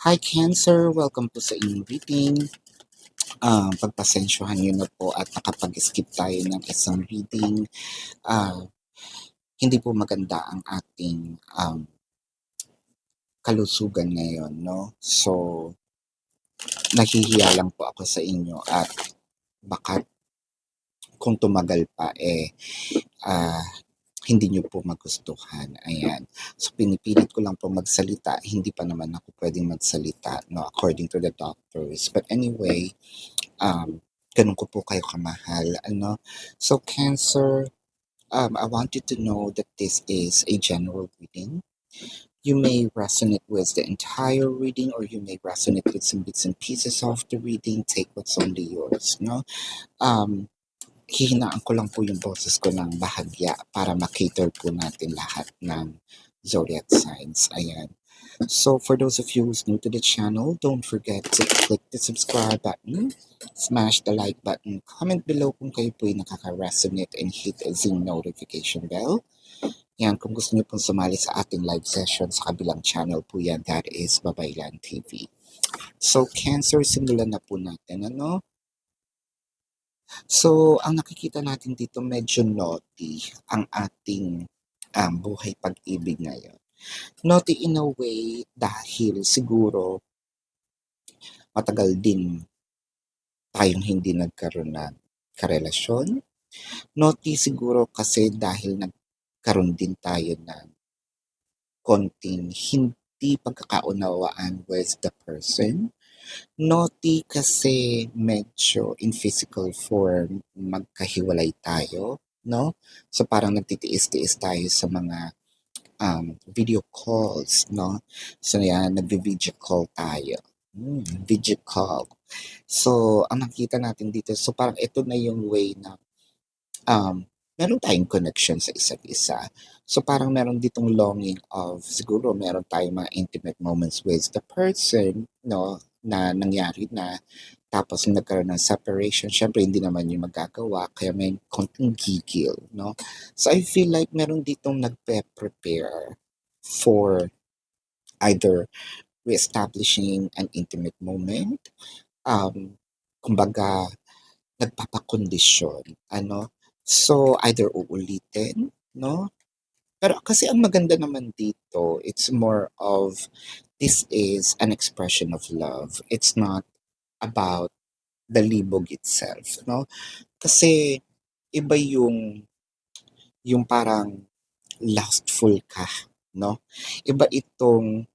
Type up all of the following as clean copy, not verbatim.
Hi Cancer! Welcome po sa inyong reading. Pagpasensyahan niyo na po at nakapag-skip tayo ng isang reading. Hindi po maganda ang ating kalusugan ngayon, no? So, nahihiya lang po ako sa inyo at baka kung tumagal pa hindi nyo po magustuhan. Ayan. So, pinipilit ko lang po magsalita. Hindi pa naman ako pwedeng magsalita, no, according to the doctors. But anyway, ganun ko po kayo kamahal. Ano? So, Cancer, I want you to know that this is a general reading. You may resonate with the entire reading or you may resonate with some bits and pieces of the reading. Take what's only yours, no? Hihinaan ko lang po yung boses ko ng bahagya para makater po natin lahat ng zodiac signs. Ayan. So, for those of you who's new to the channel, don't forget to click the subscribe button, smash the like button, comment below kung kayo po ay nakaka-resonate and hit the notification bell. Yan, kung gusto niyo pong sumali sa ating live session sa kabilang channel po yan, that is Babaylan TV. So, Cancer, simulan na po natin, ano? So, ang nakikita natin dito medyo naughty ang ating buhay pag-ibig ngayon. Naughty in a way dahil siguro matagal din tayong hindi nagkaroon ng karelasyon. Naughty siguro kasi dahil nagkaroon din tayo ng konting hindi pagkakaunawaan with the person. Naughty kasi medyo in physical form magkahiwalay tayo, no? So parang nagtitiis-tiis tayo sa mga video calls, no? So yan, nagvi-video call tayo. Video call. So, ang nakita natin dito, so parang ito na yung way na meron tayong connection sa isa't isa. So parang meron ditong longing of, siguro meron tayong mga intimate moments with the person, no, na nangyari na, tapos nagkaroon ng separation, syempre hindi naman yung magagawa, kaya may konting gigil, no. So I feel like meron ditong nagpe-prepare for either reestablishing an intimate moment, kumbaga, nagpapakondisyon, ano. So, either uulitin, no? Pero kasi ang maganda naman dito, it's more of, this is an expression of love. It's not about the libog itself, no? Kasi iba yung parang lustful ka, no? Iba itong,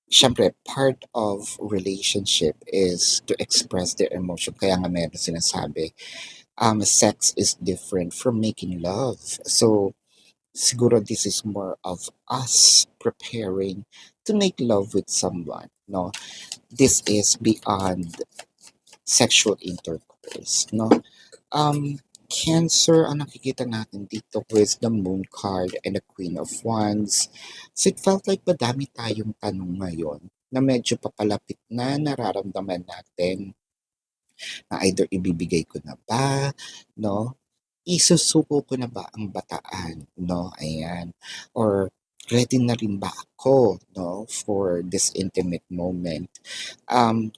syempre, part of relationship is to express their emotion. Kaya nga meron sinasabi, sex is different from making love. So, siguro this is more of us preparing to make love with someone, no? This is beyond sexual intercourse, no? Cancer, ang nakikita natin dito with the Moon card and the Queen of Wands. So it felt like madami tayong tanong ngayon na medyo papalapit na nararamdaman natin na either ibibigay ko na ba, no? Isusuko ko na ba ang bataan, no? Ayan. Or ready na rin ba ako, no, for this intimate moment?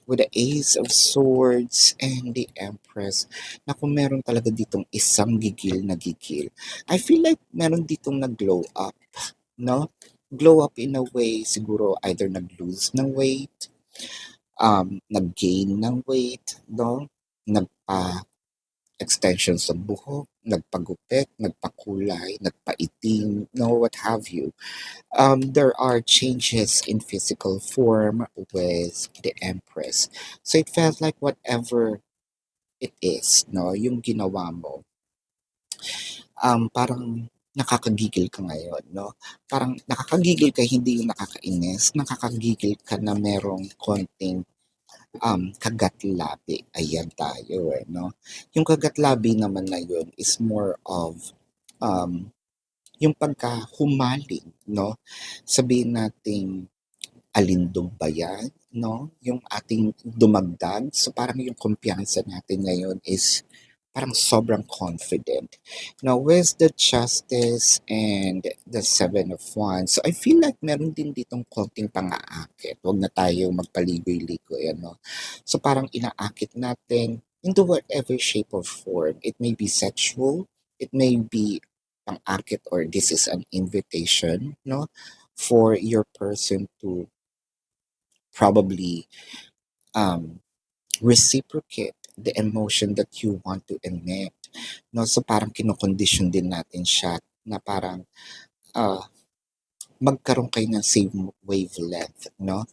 With the Ace of Swords and the Empress, na kung meron talaga ditong isang gigil na gigil, I feel like meron ditong nag-glow up, no? Glow up in a way, siguro either nag-lose ng weight, nag-gain ng weight, no? Extension sa buhok, nagpagupit, nagpakulay, nagpaitim, no, what have you. There are changes in physical form with the Empress. So it felt like whatever it is, no, yung ginawa mo, parang nakakagigil ka ngayon, no? Parang nakakagigil ka, hindi yung nakakainis, nakakagigil ka na merong konting kagat-labi. Ayan tayo, no? Yung kagat-labi naman na yun is more of yung pagkahumaling, no? Sabihin nating alindog ba yan, no? Yung ating dumagdag. So parang yung kumpiyansa natin ngayon is parang sobrang confident. Now, with the Justice and the Seven of Wands, so I feel like meron din ditong konting pang-aakit. Huwag na tayo magpaligoy-ligoy, ano. So parang inaakit natin into whatever shape or form. It may be sexual, it may be pang-akit, or this is an invitation, no, for your person to probably um, reciprocate the emotion that you want to emit. No? So parang kinokondisyon din natin siya na parang uh, magkaroon kayo ng same wavelength. No?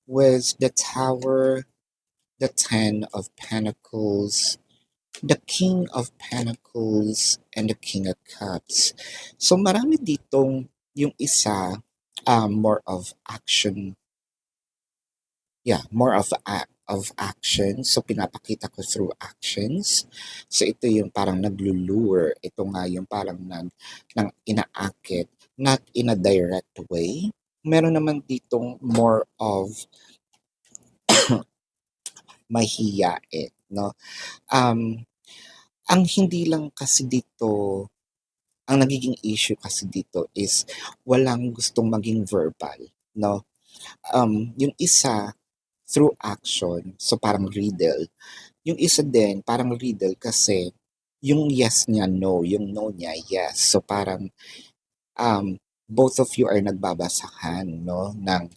With the Tower, the Ten of Pentacles, the King of Pentacles, and the King of Cups. So marami ditong yung isa more of action. Yeah, more of action. So pinapakita ko through actions. So ito yung parang naglulure. Ito nga yung parang nang inaakit, not in a direct way. Meron naman ditong more of mahiyain, no? Um, ang hindi lang kasi dito, ang nagiging issue kasi dito is walang gustong maging verbal, no? Yung isa through action, so parang riddle. Yung isa din, parang riddle kasi yung yes niya, no. Yung no niya, yes. So parang both of you are nagbabasahan, no, ng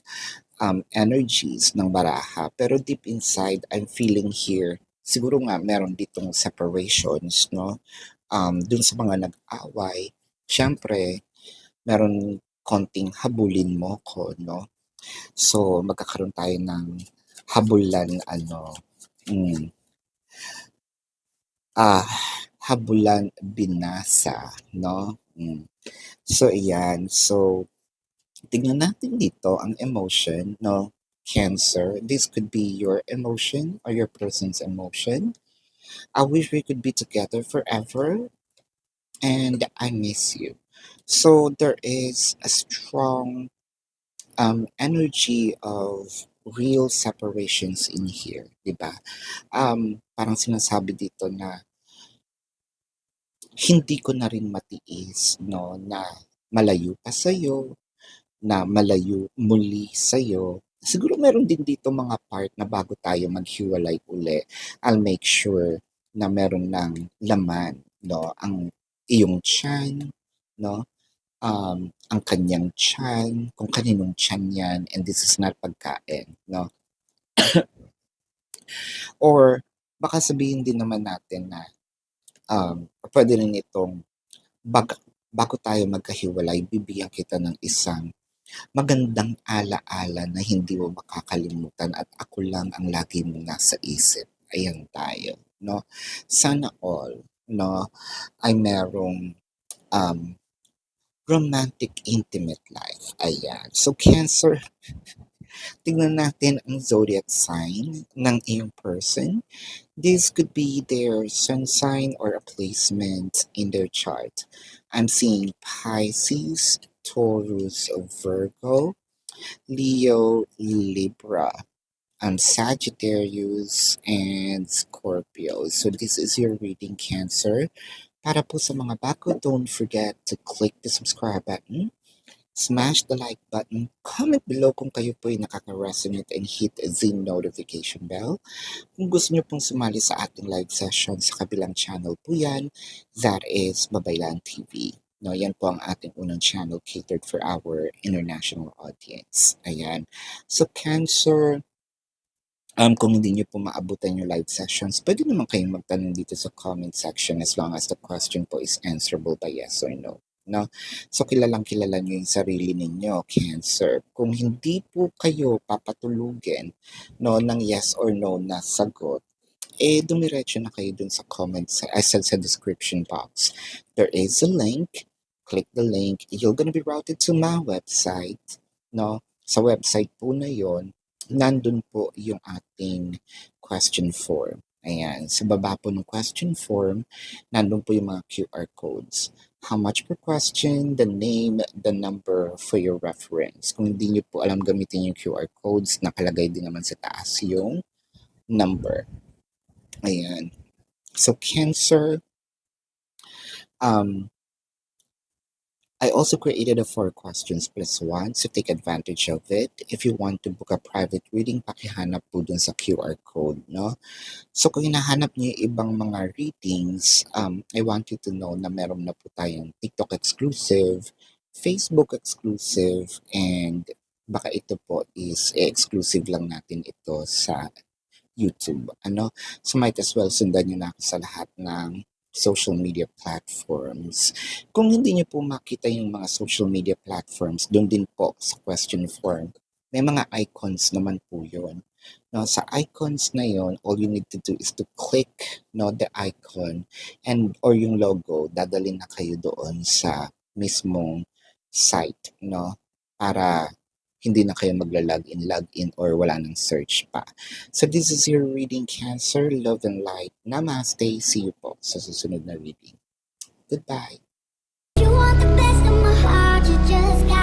energies ng baraha. Pero deep inside, I'm feeling here, siguro nga meron ditong separations, no. Dun sa mga nag-away, syempre, meron konting habulin mo ko, no. So, magkakaroon tayo ng habulan, mm, ah, habulan binasa, no? So, ayan. So, tignan natin dito ang emotion, no? Cancer. This could be your emotion or your person's emotion. I wish we could be together forever and I miss you. So, there is a strong energy of real separations in here, di ba? Parang sinasabi dito na hindi ko na rin matiis, no, na malayo pa sa'yo, na malayo muli sa'yo. Siguro meron din dito mga part na bago tayo maghiwalay uli, I'll make sure na meron ng laman, no, ang iyong tiyan, no, ang kanyang tiyan, kung kaninong tiyan yan, and this is not pagkain, no. Or baka sabihin din naman natin na pwede rin itong bago tayo magkahiwalay, bibigyan kita ng isang magandang ala-ala na hindi mo makakalimutan at ako lang ang lagi mong nasa isip. Ayan tayo, no? Sana all, no, ay merong um, romantic, intimate life. Ayan. So, Cancer, tingnan natin ang zodiac sign ng iyong person. This could be their sun sign or a placement in their chart. I'm seeing Pisces, Taurus, Virgo, Leo, Libra, Sagittarius, and Scorpio. So this is your reading, Cancer. Para po sa mga bago, don't forget to click the subscribe button, smash the like button, comment below kung kayo po ay nakaka-resonate, and hit the notification bell. Kung gusto niyo pong sumali sa ating live session sa kabilang channel po yan, that is Babaylan TV. No, yan po ang ating unang channel catered for our international audience. Ayan. So, Cancer, kung hindi niyo po maabutan yung live sessions, pwede naman kayong magtanong dito sa comment section as long as the question po is answerable by yes or no. No? So, kilalang kilala niyo yung sarili ninyo, Cancer. Kung hindi po kayo papatulugin, no, ng yes or no na sagot, dumiretso na kayo dun sa comments, sa description box. There is a link. Click the link. You're gonna be routed to my website. No? Sa website po na yon, nandun po yung ating question form. Ayan. Sa baba po ng question form, nandun po yung mga QR codes. How much per question, the name, the number for your reference. Kung hindi nyo po alam gamitin yung QR codes, nakalagay din naman sa taas yung number. Ayan. So Cancer, um, I also created a 4 questions plus 1, so take advantage of it. If you want to book a private reading, pakihanap po dun sa QR code, no? So kung hinahanap niyo yung ibang mga readings, I want you to know na meron na po tayong TikTok exclusive, Facebook exclusive, and baka ito po is exclusive lang natin ito sa YouTube. Ano? So might as well sundan nyo na ako sa lahat ng social media platforms. Kung hindi nyo po makita yung mga social media platforms, doon din po sa question form, may mga icons naman po yun. No, sa icons na yon, all you need to do is to click the icon and or yung logo, dadalhin na kayo doon sa mismong site, no? Para hindi na kayo log in, or wala nang search pa. So this is your reading, Cancer. Love and light. Namaste. See you po sa susunod na reading. Goodbye. You want the best of my heart, you just got